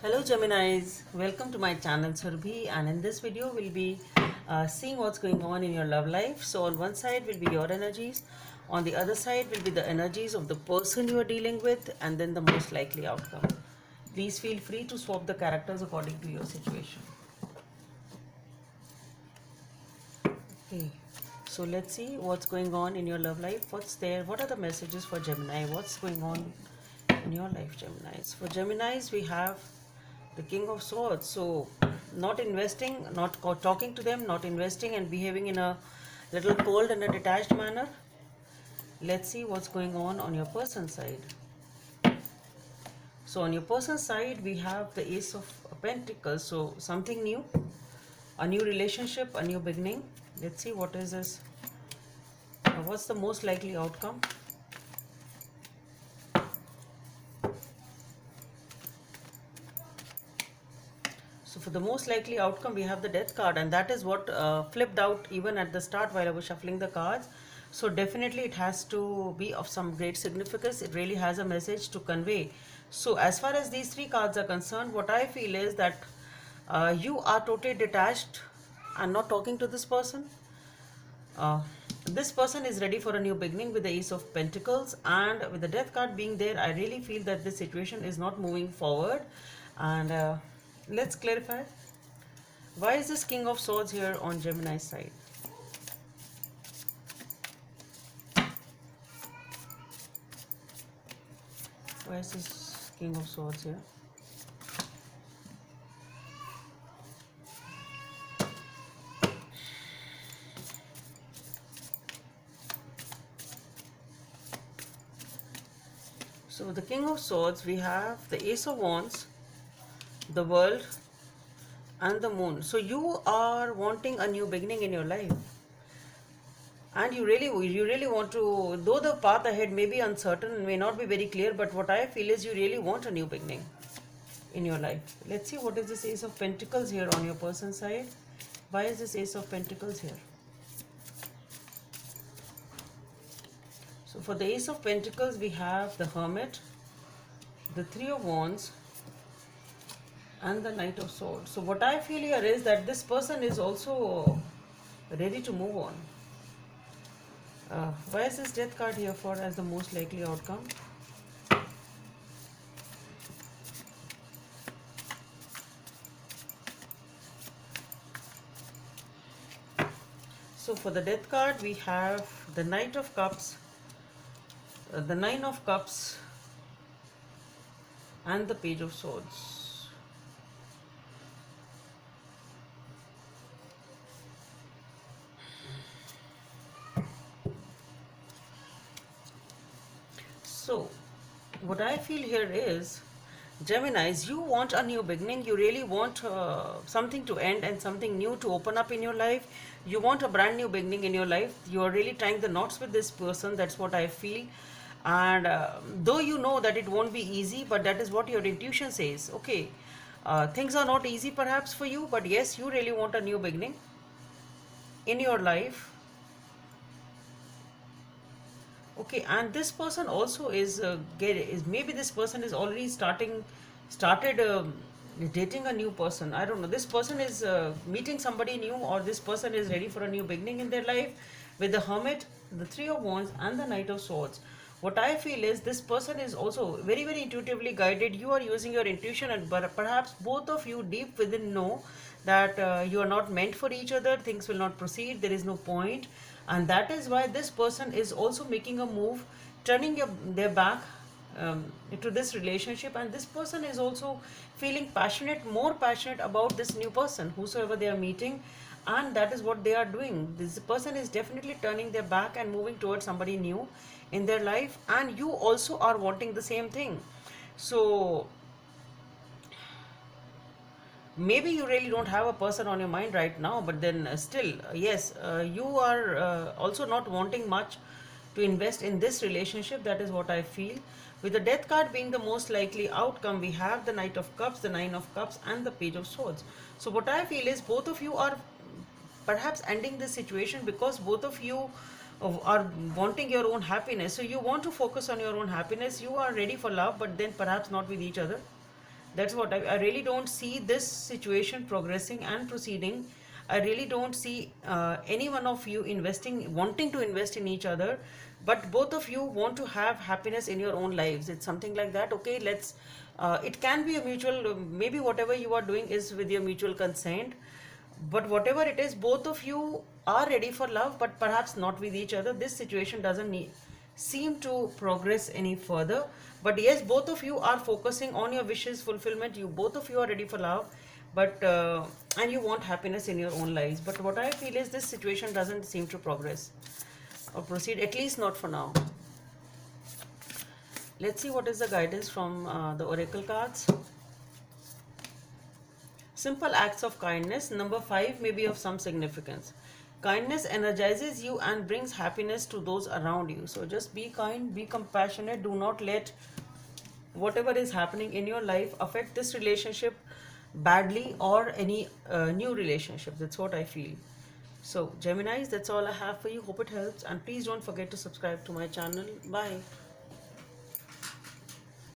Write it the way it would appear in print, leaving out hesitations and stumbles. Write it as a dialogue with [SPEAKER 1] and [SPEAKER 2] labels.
[SPEAKER 1] Hello Geminis, welcome to my channel Surbhi, and in this video we'll be seeing what's going on in your love life. So on one side will be your energies, on the other side will be the energies of the person you are dealing with, and then the most likely outcome. Please feel free to swap the characters according to your situation. Okay, so let's see what's going on in your love life. What's there? What are the messages for Gemini? What's going on in your life, Geminis? For Geminis, we have the King of Swords. So, not investing, not talking to them, not investing, and behaving in a little cold and a detached manner. Let's see what's going on your person's side. So, on your person's side, we have the Ace of Pentacles. So, something new, a new relationship, a new beginning. Let's see what is this. What's the most likely outcome? So for the most likely outcome, we have the Death card, and that is what flipped out even at the start while I was shuffling the cards. So definitely it has to be of some great significance. It really has a message to convey. So as far as these three cards are concerned, what I feel is that you are totally detached and not talking to this person. This person is ready for a new beginning with the Ace of Pentacles, and with the Death card being there, I really feel that this situation is not moving forward. And let's clarify, why is this King of Swords here on Gemini's side? Why is this King of Swords here? So with the King of Swords, we have the Ace of Wands, the World, and the Moon. So you are wanting a new beginning in your life, and you really want to, though the path ahead may be uncertain and may not be very clear, but what I feel is you really want a new beginning in your life. Let's see what is this Ace of Pentacles here on your person's side. Why is this Ace of Pentacles here? So for the Ace of Pentacles, we have the Hermit, the Three of Wands, and the Knight of Swords. So what I feel here is that this person is also ready to move on. Why is this Death card here for as the most likely outcome? So for the Death card, we have the Knight of Cups, the Nine of Cups, and the Page of Swords. So what I feel here is, Geminis, you want a new beginning. You really want something to end and something new to open up in your life. You want a brand new beginning in your life. You are really tying the knots with this person. That's what I feel. And though you know that it won't be easy, but that is what your intuition says. Okay, things are not easy perhaps for you, but yes, you really want a new beginning in your life. Okay, and this person also is maybe this person is already started dating a new person. I don't know. This person is meeting somebody new, or this person is ready for a new beginning in their life with the Hermit, the Three of Wands, and the Knight of Swords. What I feel is this person is also very, very intuitively guided. You are using your intuition, and perhaps both of you deep within know that you are not meant for each other. Things will not proceed. There is no point, and that is why this person is also making a move, turning their back into this relationship, and this person is also feeling passionate, more passionate about this new person, whosoever they are meeting, and that is what they are doing. This person is definitely turning their back and moving towards somebody new in their life, and you also are wanting the same thing. So maybe you really don't have a person on your mind right now, but then still, yes, you are also not wanting much to invest in this relationship. That is what I feel. With the Death card being the most likely outcome, we have the Knight of Cups, the Nine of Cups, and the Page of Swords. So what I feel is both of you are perhaps ending this situation because both of you are wanting your own happiness. So you want to focus on your own happiness. You are ready for love, but then perhaps not with each other. That's what I really don't see this situation progressing and proceeding. I really don't see any one of you wanting to invest in each other, but both of you want to have happiness in your own lives. It's something like that. Okay, it can be a mutual, maybe whatever you are doing is with your mutual consent, but whatever it is, both of you are ready for love, but perhaps not with each other. This situation doesn't seem to progress any further. But yes, both of you are focusing on your wishes fulfillment. You both of you are ready for love, but and you want happiness in your own lives. But what I feel is this situation doesn't seem to progress or proceed, at least not for now. Let's see what is the guidance from the oracle cards. Simple acts of kindness. Number 5 may be of some significance. Kindness energizes you and brings happiness to those around you. So just be kind, be compassionate. Do not let whatever is happening in your life affect this relationship badly or any new relationship. That's what I feel. So Geminis, that's all I have for you. Hope it helps, and please don't forget to subscribe to my channel. Bye.